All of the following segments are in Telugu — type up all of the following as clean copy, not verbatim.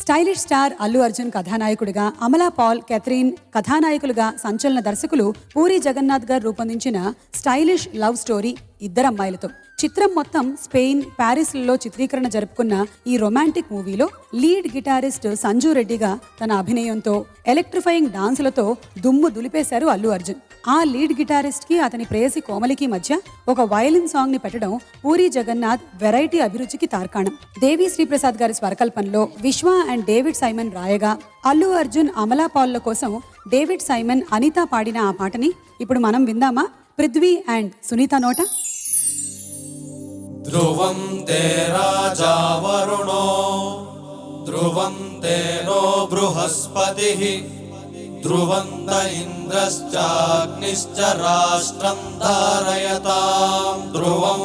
స్టైలిష్ స్టార్ అల్లు అర్జున్ కథానాయకుడిగా, అమలా పాల్, కెథరిన్ కథానాయకులుగా సంచలన దర్శకులు పూరి జగన్నాథ్ గారు రూపొందించిన స్టైలిష్ లవ్ స్టోరీ ఇద్దరమ్మాయిలతో. చిత్రం మొత్తం స్పెయిన్, ప్యారిస్లలో చిత్రీకరణ జరుపుకున్న ఈ రొమాంటిక్ మూవీలో లీడ్ గిటారిస్ట్ సంజు రెడ్డిగా తన అభినయంతో, ఎలక్ట్రిఫైయింగ్ డాన్సులతో దుమ్ము దులిపేశారు అల్లు అర్జున్. ఆ లీడ్ గిటారిస్ట్ కి అతని ప్రేయసి కోమలికి మధ్య ఒక వయలిన్ సాంగ్ ని పెట్టడం పూరి జగన్నాథ్ వెరైటీ అభిరుచికి తార్కాణం. దేవి శ్రీప్రసాద్ గారి స్వరకల్పనలో విశ్వ అండ్ డేవిడ్ సైమన్ రాయగా, అల్లు అర్జున్, అమలా పాల్ల కోసం డేవిడ్ సైమన్, అనిత పాడిన ఆ పాటని ఇప్పుడు మనం విందామా? పృథ్వీ అండ్ సునీత నోట. ధ్రువం తే రాజా వరుణో ధ్రువం తేనో బృహస్పతిః ధ్రువంత ఇంద్రశ్చాగ్నిశ్చ రాష్ట్రం ధారయతాం ధ్రువం.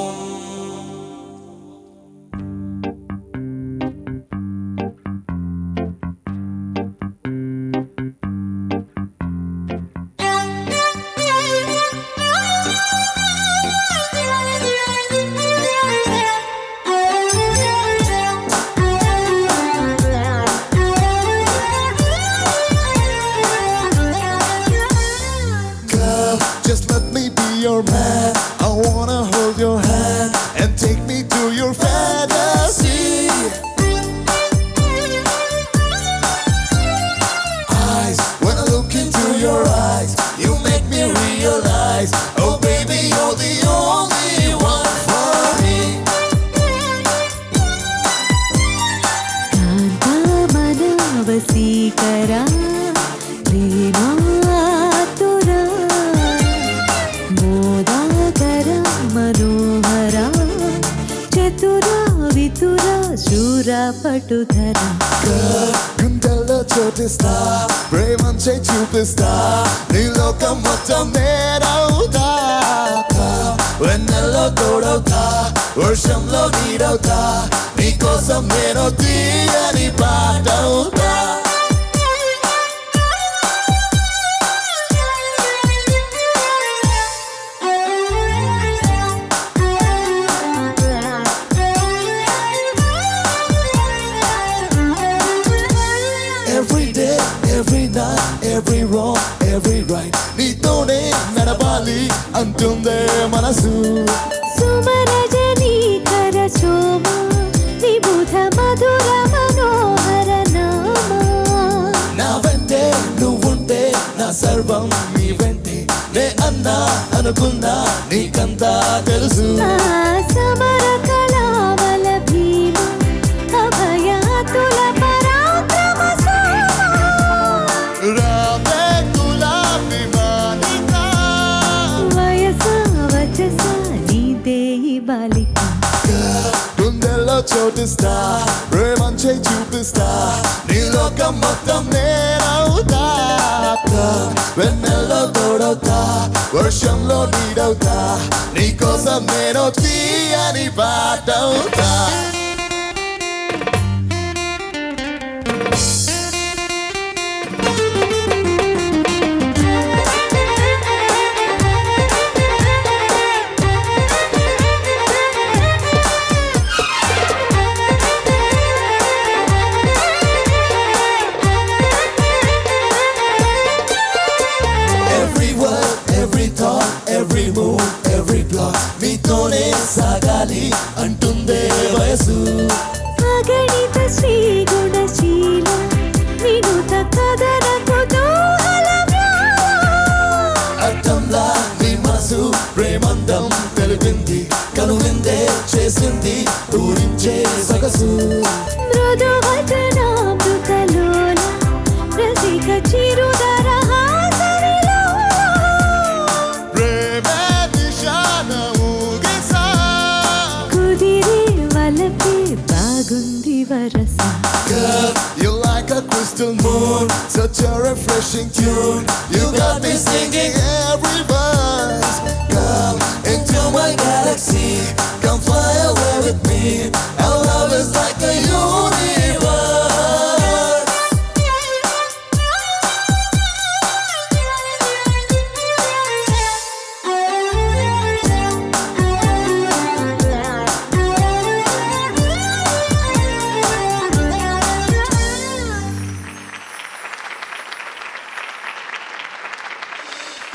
Just let me be your man. I wanna hold your hand and take me to your fantasy. Eyes, when I look into your eyes, you make me realize, oh baby, you're the only one for me. కాంతా మనవసీకరా ప్రేమాతురా మోదాకర మనోహర చతురా వితురా శూరా పటుధరా. గుండెల్లో చోటిస్తా, ప్రేమంచే చూపిస్తా, నీ లోకం మొత్తం నేనవుతా. వెన్నెల్లో తోడవుతా, వర్షంలో నీడవుతా, నీ కోసం నేను తీయని పాటవుతా. Every day, every night, every wrong, every right, నీతోనే నడవాలి అంటుందే మనసు. సుమరజనీకర శోభ విబుధ మధుర మనోహర నామ. నా వెంటే నువ్వుంటే నా సర్వం నీ వెంటే, నే అన్నా అనుకున్నా నీకంతా తెలుసు. సమర కళావల భీమ అభయాతుల పరాక్రమ సోమ. రామే గులాబీ మాలిక, వయస వచస నీదే బాలిక. గుండెల్లో చోటిస్తా, ప్రేమంచే చూపిస్తా, నీ లోకం మొత్తం నేనవుతా. వెన్నెల్లో తోడవుతా, వర్షంలో నీడవుతా, నీ కోసం నేను తీయని పాటవుతా. Every word, every thought, every move, every plot, నీతోనే సాగాలి అంటుందే వయసు. అగణిత శ్రీ గుణశీల వినుత కదర కుతూహల అర్థంలా నీ మనసు ప్రేమందం తెలిపింది, కనువిందే చేసింది ఊరించే సొగసు. మృదు వచనామృతలోల రసిక చిరుదర హాసరిలో. ప్రేమే నిశాన ఊగిసా, కుదిరే వలపే బాగుంది వరస. girl, you're like a crystal moon, such a refreshing tune. You got me singing every verse. Come into my galaxy, come fly away with me. Our love is like a universe.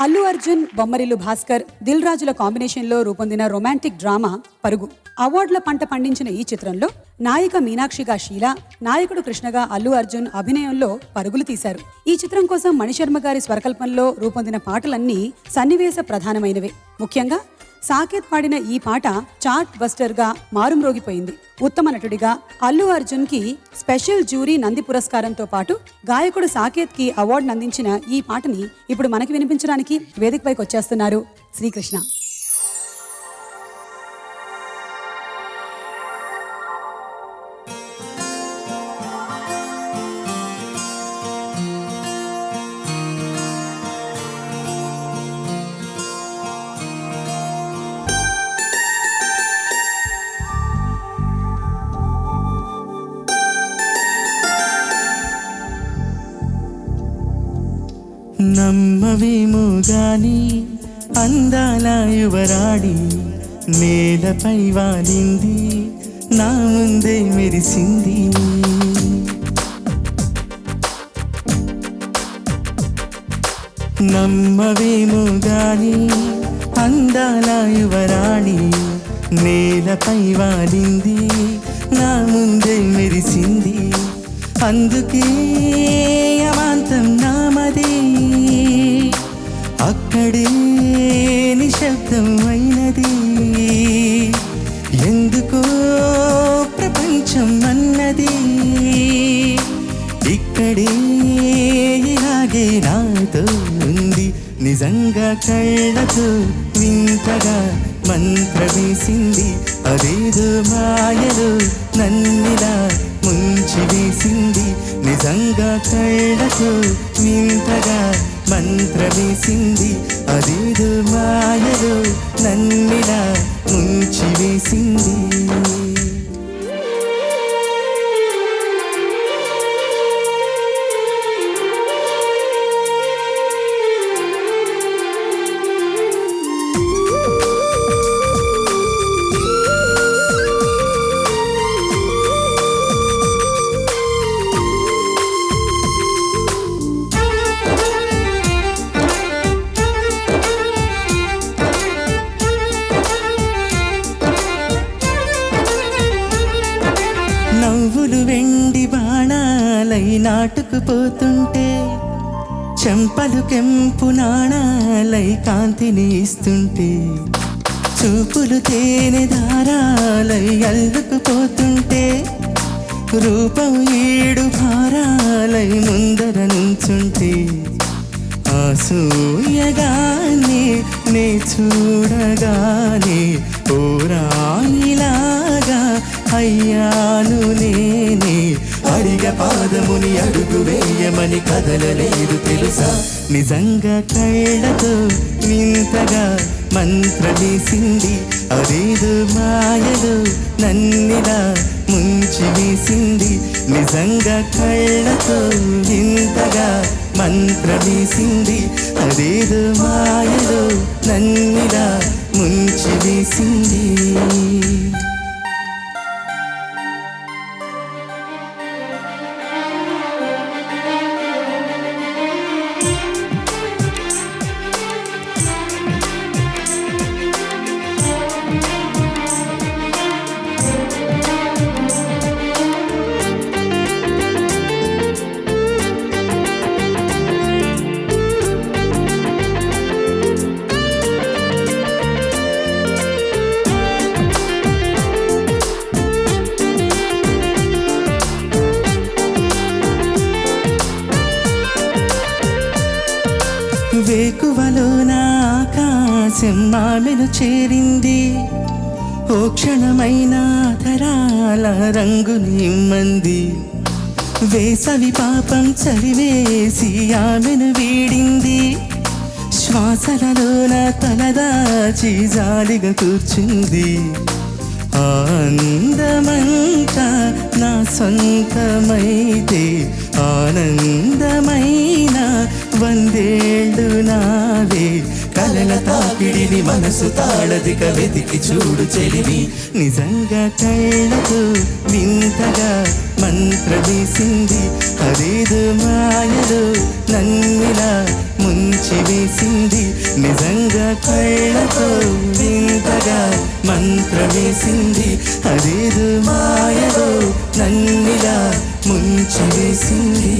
Allu Arjun, Bommarillu Bhaskar, Dil రాజుల కాంబినేషన్లో రూపొందిన రొమాంటిక్ డ్రామా పరుగు. అవార్డుల పంట పండించిన ఈ చిత్రంలో నాయిక మీనాక్షిగా షీలా, నాయకుడు కృష్ణగా అల్లు అర్జున్ అభినయంలో పరుగులు తీశారు. ఈ చిత్రం కోసం మణిశర్మ గారి స్వరకల్పనలో రూపొందిన పాటలన్నీ సన్నివేశ ప్రధానమైనవే. ముఖ్యంగా సాకేత్ పాడిన ఈ పాట చార్ట్ బస్టర్ గా మారుమ్రోగిపోయింది. ఉత్తమ నటుడిగా అల్లు అర్జున్ కి స్పెషల్ జ్యూరీ నంది పురస్కారంతో పాటు గాయకుడు సాకేత్ కి అవార్డు అందించిన ఈ పాటని ఇప్పుడు మనకి వినిపించడానికి వేదికపైకి వచ్చేస్తున్నారు శ్రీకృష్ణ. నమ్మవేమో గాని అందాల యువరాడి నేలపై వాలింది, నా ముందే మెరిసింది. నమ్మవేమో గాని అందాల యువరాణి నేలపై వాలింది, నా ముందే మెరిసింది. అందుకే అమాంతం నామదే, అక్కడే నిశ్శబ్దం అయినది. ఎందుకో ప్రపంచం అన్నది ఇక్కడే ఇలాగే నాతో ఉంది. నిజంగా కళ్ళతో వింతగా మంత్రవేసింది, అదేదో మాయలో నన్నిలా ముంచి వేసింది. నిజంగా కళ్ళతో వింతగా మంత్రవేసింది, అదేదో మాయలో నన్నిలా ముంచి వేసింది. నవ్వులు వెండి బాణాలై నాటుకుపోతుంటే, చెంపలు కెంపు నాణాలై కాంతిని ఇస్తుంటే, చూపులు తేనె దారాలై అల్లుకుపోతుంటే, రూపం ఏడు భారాలై ముందర నుంచుంటే, ఆసూయగానే నే చూడగానే ఓరాయిలాగా అయ్యాను నేనే. అడిగ పాదముని అడుగు వేయమని కదలలేదు తెలుసా. నిజంగా కళ్ళతో వింతగా మంత్రవేసింది, అదేదో మాయలో నన్నిలా ముంచి వేసింది. నిజంగా కళ్ళతో వింతగా మంత్రవేసింది, అదేదో మాయలో నన్నిలా ముంచి వేసింది. వేకువలో నా ఆకాశం ఆమెను చేరింది, ఓ క్షణమైన తరాల రంగుని ఇమ్మంది. వేసవి పాపం చలివేసి ఆమెను వీడింది, శ్వాసలలోన తలదాచి జాలిగా కూర్చుంది. ఆనందమంతా నా సొంతమైతే, ఆనందమైన వందేళ్ళు నావే. కలల తాకి తాకిడిని మనసు తాళదిక వెతికి చూడు చెలివి నిజంగా కళ్ళతో వింతగా మంత్రవేసింది అదేదో మాయలో నన్నిలా ముంచి వేసింది నిజంగా కళ్ళతో వింతగా మంత్రవేసింది అదేదో మాయలో నన్నిలా ముంచి వేసింది